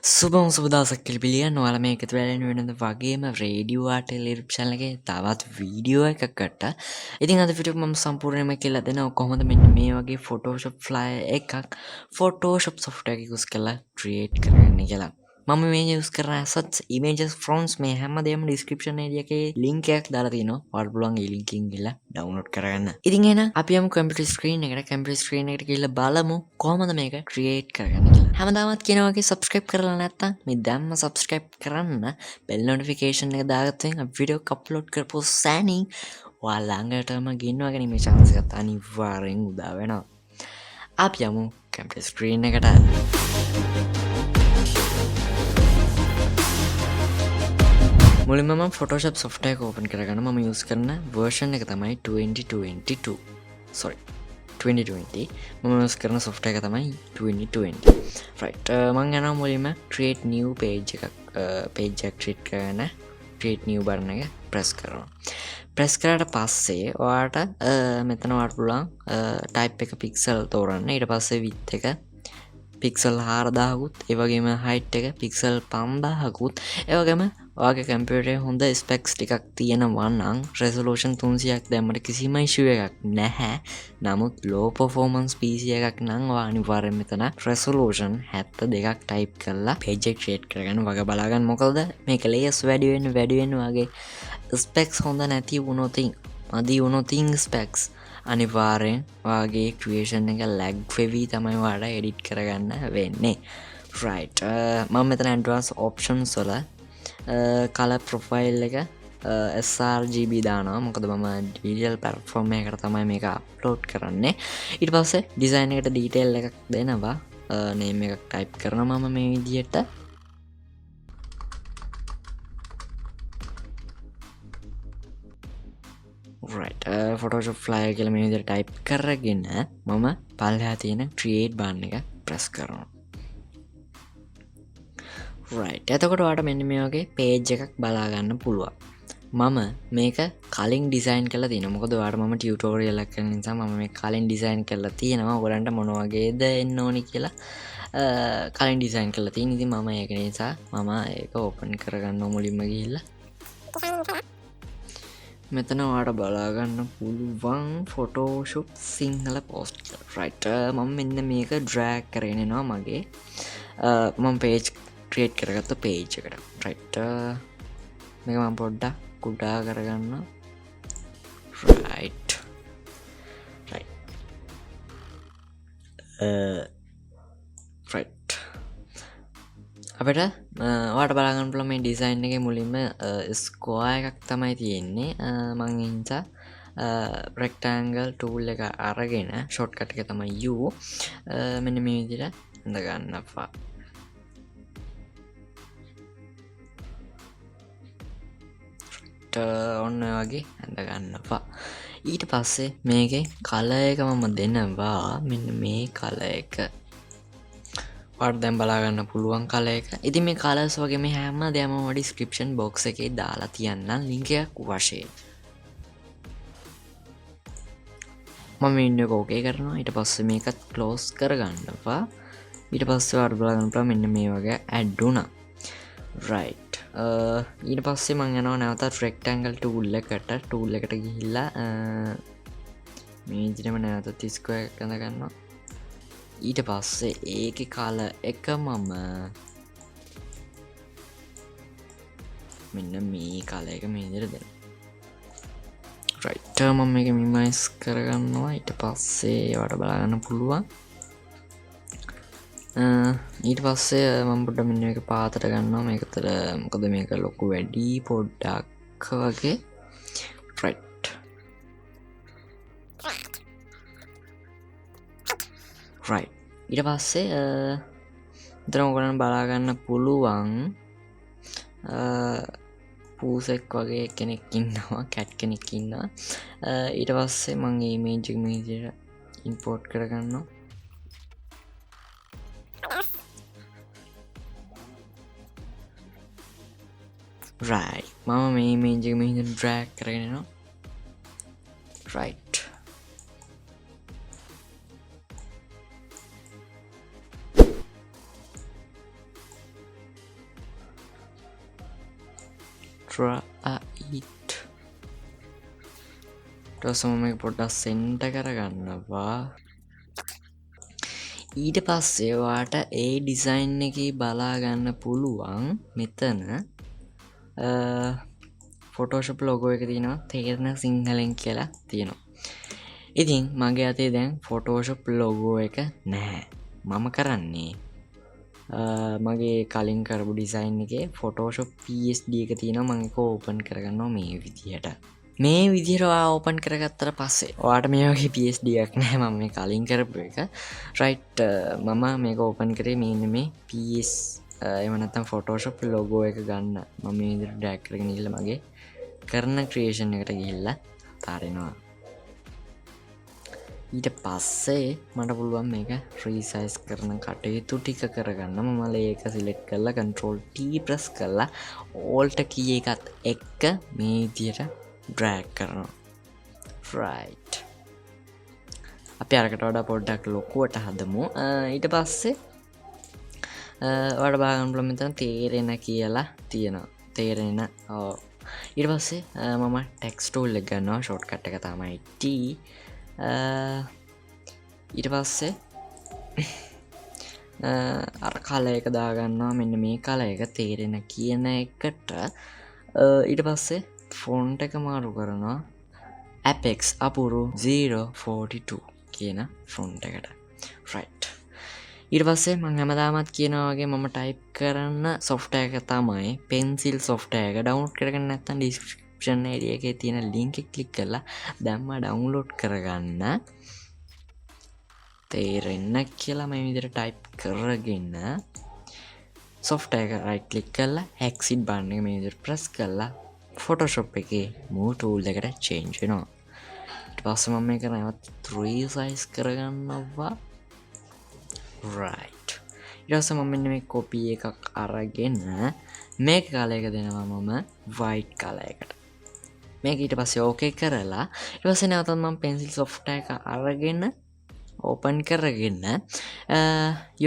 සුබම සුබදසක් කිලිපිලියන් ඔයාල මේ එකතු වැලෙන වෙනද වගේම රේඩියෝ ආට ලිර්ප්ෂන්ලගේ තවත් වීඩියෝ එකකට ඉතින් අද ෆිටක් මම සම්පූර්ණයම කියලා දෙන කොහොමද මෙන්න මේ වගේ ෆොටෝෂොප් ෆ්ලය එකක් ෆොටෝෂොප් සොෆ්ට එක යුස් කරලා ක්‍රියේට් කරන්න කියලා මම මේ යුස් කරන ඇසත් ඉමේජස් ෆ්‍රොන්ස් මේ හැම දෙම ඩිස්ක්‍රපෂන් ඒඩියගේ ලින්කයක් දාලාතින වර්බුලන් ලින්කින් කියලා ඩවුනෝඩ් කරගන්න ඉතින් එන අපියම කම්පිට ස්ක්‍රීන් එකට කම්පිට ස්ක්‍රීන් එකට කියලා බලමු කොහොමද මේක ක්‍රියේට් කරගන්න කියලා හැමදාමත් කියනවගේ සබස්ක්‍රයිබ් කරලා නැත්තම් මේ දැම්ම සබස්ක්‍රයිබ් කරන්න බෙල් නොටිෆිකේෂන් එක දාගත්තෙන් වීඩියෝ අප්ලෝඩ් කරපු සෑනින් ඔයාලා ළඟටම ගෙන්නවගෙන මේ chance එකත් අනිවාර්යෙන් උදා වෙනවා අපි යමු කම්පියුටර් ස්ක්‍රීන් එකට මුලින්ම මම Photoshop software එක open කරගන්න මම use කරන version එක තමයි 2020 මම use කරන software එක තමයි 2020 right මම යනවා මුලින්ම create new page එකක් create කරන්න create new button එක press කරනවා press කරාට පස්සේ ඔයාලට මෙතන ඔයාලට පුළුවන් type එක pixel තෝරන්න ඊට පස්සේ width එක පික්සල් 4000කුත් ඒ වගේම height එක පික්සල් 5000කුත් ඒ වගේම ඔයාගේ කම්පියුටරේ හොඳ ස්පෙක්ස් ටිකක් තියෙනවා නම් resolution 300ක් දැම්මට කිසිම issue එකක් නැහැ. නමුත් low performance PC එකක් නම් ඔයා අනිවාර්යෙන් මෙතන resolution 72ක් type කරලා page එක create කරගන්න වගේ බලා ගන්න. මොකද මේක layers වැඩි වෙන්න වගේ specs හොඳ නැති වුණොතින් මදි වුණොතින් specs අනිවාර්යෙන් ඔයාගේ ක්‍රියේෂන් එක ලැග් වෙවි තමයි ඔයාලා එඩිට් කරගන්න වෙන්නේ right මම මෙතන advanced options වල color profile එක sRGB දානවා මොකද මම digital platform එකකට තමයි මේක අප්ලෝඩ් කරන්නේ ඊට පස්සේ design එකට detail එකක් දෙනවා name එකක් type කරනවා මම මේ විදිහට right Photoshop flyer කියලා මේ විදිහට type කරගෙන මම පල්ලෙහා තියෙන create button එක press කරනවා right එතකොට ඔයාලට මෙන්න මේ වගේ page එකක් බලා ගන්න පුළුවන් මම මේක කලින් design කරලා තියෙනවා මොකද ඔයාලට මම tutorial එකක් කරන නිසා මම මේක කලින් design කරලා තියෙනවා ඔයගලන්ට මොන වගේද එන්න ඕනි කියලා කලින් design කරලා තියෙන ඉතින් මම ඒක නිසා මම ඒක open කරගන්න මුලින්ම ගිහිල්ලා මෙතන ඔයාලට බලා ගන්න පුළුවන් Photoshop සිංහල post right මම මෙන්න මේක drag කරගෙන එනවා මගේ මම page create කරගත්ත page එකට right මේක මම පොඩ්ඩක් කුඩා කරගන්න right right අපිට ඔයාලට බලා ගන්න පුළුවන් මේ ඩිසයින් එකේ මුලින්ම ස්ක්වයර් එකක් තමයි තියෙන්නේ මම ඉන්සා rectangle tool එක අරගෙන shortcut එක තමයි U මෙන්න මේ විදිහට හඳ ගන්නවා ඔන්න වගේ හඳ ගන්නවා ඊට පස්සේ මේකේ color එක මම දෙනවා මෙන්න මේ color එක ඔයාලට දැන් බලා ගන්න පුළුවන් color එක. ඉතින් මේ colors වගේ මේ හැම දෙයක්ම මම description box එකේ දාලා තියන්නම් link එකක් වශයෙන්. මම ඉන්න එක ඕකේ කරනවා. ඊට පස්සේ මේකත් close කරගන්නවා. ඊට පස්සේ ඔයාලට බලා ගන්න පුළුවන් මෙන්න මේ වගේ add වුණා. right. ඊට පස්සේ මම යනවා නැවතත් rectangle tool එකට ගිහිල්ලා මේ විදිහටම නැවතත් square එක අඳ ගන්නවා. ඊට පස්සේ ඒකේ color එක මම මෙන්න මේ color එක මේ විදිහට දෙනවා. right මම මේක minimize කරගන්නවා. ඊට පස්සේ ඔයාලට බලා ගන්න පුළුවන්. ඊට පස්සේ මම පොඩ්ඩක් මෙන්න මේක පාතට ගන්නවා. මේකතර මොකද මේක ලොකු වැඩි පොඩ්ඩක් වගේ. right right ඊට පස්සේ මෙතන ඔයගොල්ලන් බලා ගන්න පුළුවන් පූසෙක් වගේ කෙනෙක් ඉන්නවා කැට් කෙනෙක් ඉන්නවා ඊට පස්සේ මම image එක මේ විදිහට import කරගන්නවා right මම මේ image එක මේ විදිහට drag කරගෙන යනවා right right. ටසම මේ පොඩ්ඩක් සෙන්ට කරගන්නවා. ඊට පස්සේ වාට ඒ ඩිසයින් එක බලාගන්න පුළුවන් මෙතන ෆොටෝෂප් ලොගෝ එක තියෙනවා තේරෙන සිංහලෙන් කියලා තියෙනවා. ඉතින් මගේ අතේ දැන් ෆොටෝෂප් ලොගෝ එක නැහැ. මම කරන්නේ මගේ කලින් කරපු ඩිසයින් එකේ ෆොටෝෂප් PSD එක තියෙනවා. මම ඒක ඕපන් කරගන්නවා මේ විදිහට. මේ විදිහට ඕපන් කරගත්තට පස්සේ ඔයාට මේ වගේ PSD එකක් නැහැ. මම මේ කලින් කරපු එක. රයිට් මම මේක ඕපන් කරේ මෙන්න මේ PS එහෙම නැත්නම් ෆොටෝෂොප් ලොගෝ එක ගන්න. මම මේ විදිහට ඩ්‍රැග් කරගෙන ගිහලා මගේ කරන ක්‍රියේෂන් එකට ගිහිල්ලා තාරිනවා. ඊට පස්සේ මට පුළුවන් මේක රීසයිස් කරන කටයුතු ටික කරගන්න. මම ඒක සිලෙක්ට් කරලා control T press කරලා alt key එකත් එක්ක මේ විදිහට ඩ්‍රැග් කරනවා. right අපි අරකට වඩා පොඩ්ඩක් ලොකුවට හදමු. ඊට පස්සේ ඔයාලට බලන්න පුළුවන් මෙතන තේරෙන කියලා තියෙනවා. තේරෙන ඊට පස්සේ මම ටෙක්ස්ට් ටූල් එක ගන්නවා. ෂෝට්කට් එක තමයි T. ඊට පස්සේ අර කලර් එක දාගන්නවා. මෙන්න මේ කලර් එක තේරෙන කියන එකට. ඊට පස්සේ ෆොන්ට් එක මාරු කරනවා Apex අපුරු 042 කියන ෆොන්ට් එකට. right ඊට පස්සේ මම හැමදාමත් කියනවා වගේ මම ටයිප් කරන software එක තමයි pencil software එක. download කරගන්න නැත්නම් description area එකේ තියෙන link එක click කරලා දැම්ම download කරගන්න. තේරෙන්න කියලා මේ විදිහට ටයිප් කරගෙන software එක right click කරලා exit button එක මේ විදිහට press කරලා Photoshop එකේ move tool එකට change වෙනවා. ඊට පස්සේ මම මේක නැවත resize කරගන්නවා. right ඊට පස්සේ මම මෙන්න මේ copy එකක් අරගෙන මේක කලර් එක දෙනවා මම white කලර් එකට. මේක ඊට පස්සේ okay කරලා ඊට පස්සේ නැවතත් මම pencil software එක අරගෙන open කරගෙන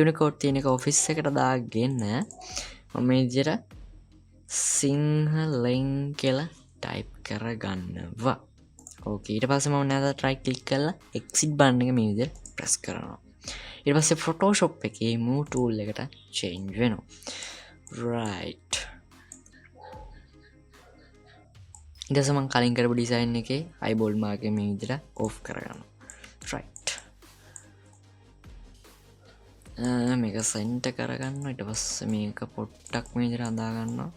Unicode තියෙන එක office එකට දාගෙන මම මේ විදිහට සිංහලෙන් කියලා ටයිප් කරගන්නවා. ඕකේ ඊට පස්සේ මම නැවත right click කරලා exit button එක මේ විදිහට press කරනවා. ඊට පස්සේ Photoshop එකේ move tool එකට change වෙනවා. right ඊට පස්සේ මම කලින් කරපු ඩිසයින් එකේ eyeball mark එක මේ විදිහට off කරගන්නවා. right මේක center කරගන්නවා. ඊට පස්සේ මේක පොට්ටක් මේ විදිහට අදා ගන්නවා.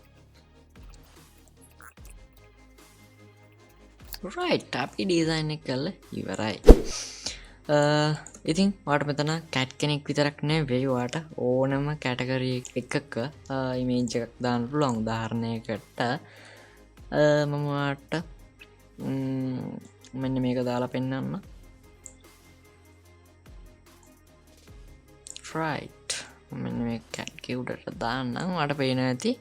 right අපි ඩිසයින් එක කරලා ඉවරයි. ඉතින් ඔයාලට මෙතන කැට් කෙනෙක් විතරක් නෙවෙයි ඔයාලට ඕනම කැටගරි එකක ඉමේජ් එකක් දාන්න පුළුවන්. උදාහරණයකට මම ඔයාලට මෙන්න මේක දාලා පෙන්නන්න. right මෙන්න මේ කැට් කිව්ඩට දාන්නම්. ඔයාලට පේනවා ඇති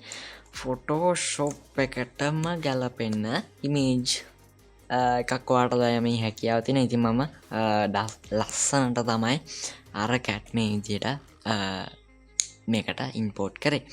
Photoshop එකටම ගැලපෙන ඉමේජ් එකක් ඔයාලට දැනීමේ හැකියාව තියෙන. ඉතින් මම ලස්සනට තමයි අර කැට් මේ විදිහට මේකට ඉම්පෝර්ට් කරේ.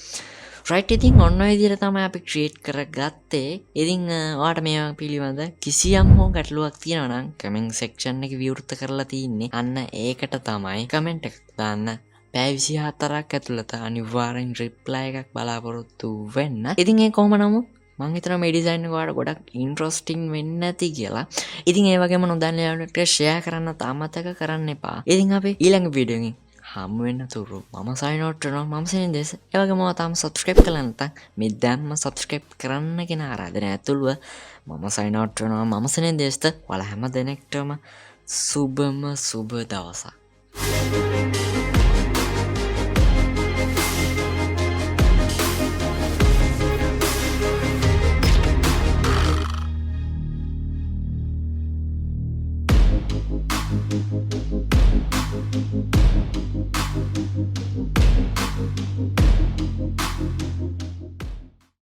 right ඉතින් ඔන්න ඔය විදිහට තමයි අපි ක්‍රියේට් කරගත්තේ. ඉතින් ඔයාලට මේවා පිළිබඳ කිසියම් හෝ ගැටලුවක් තියෙනවා නම් කමෙන්ට් සෙක්ෂන් එකේ විවෘත කරලා තින්නේ. අන්න ඒකට තමයි කමෙන්ට් එකක් දාන්න. පැය 24ක් ඇතුළත අනිවාර්යෙන් රිප්ලයි එකක් බලාපොරොත්තු වෙන්න. ඉතින් ඒ කොහොම නමුත් මං හිතනවා මේ ඩිසයින් එක ඔයාලට ගොඩක් ඉන්ටරෙස්ටිං වෙන්න ඇති කියලා. ඉතින් ඒ වගේම නොදන්න යාළුවන්ට ෂෙයා කරන්න අමතක කරන්න එපා. ඉතින් අපි ඊළඟ වීඩියෝ එකකින් හමු වෙන තුරු මම sign out වෙනවා. මම සෙනෙන්දෙස්. ඒ වගේම තාම subscribe කරලා නැත්නම් මේ දැම්ම subscribe කරන්න කියන ආරාධනය ඇතුළුව මම sign out වෙනවා. මම සෙනෙන්දෙස්ට ඔයාලා හැම දෙනෙක්ටම සුබම සුබ දවසක්.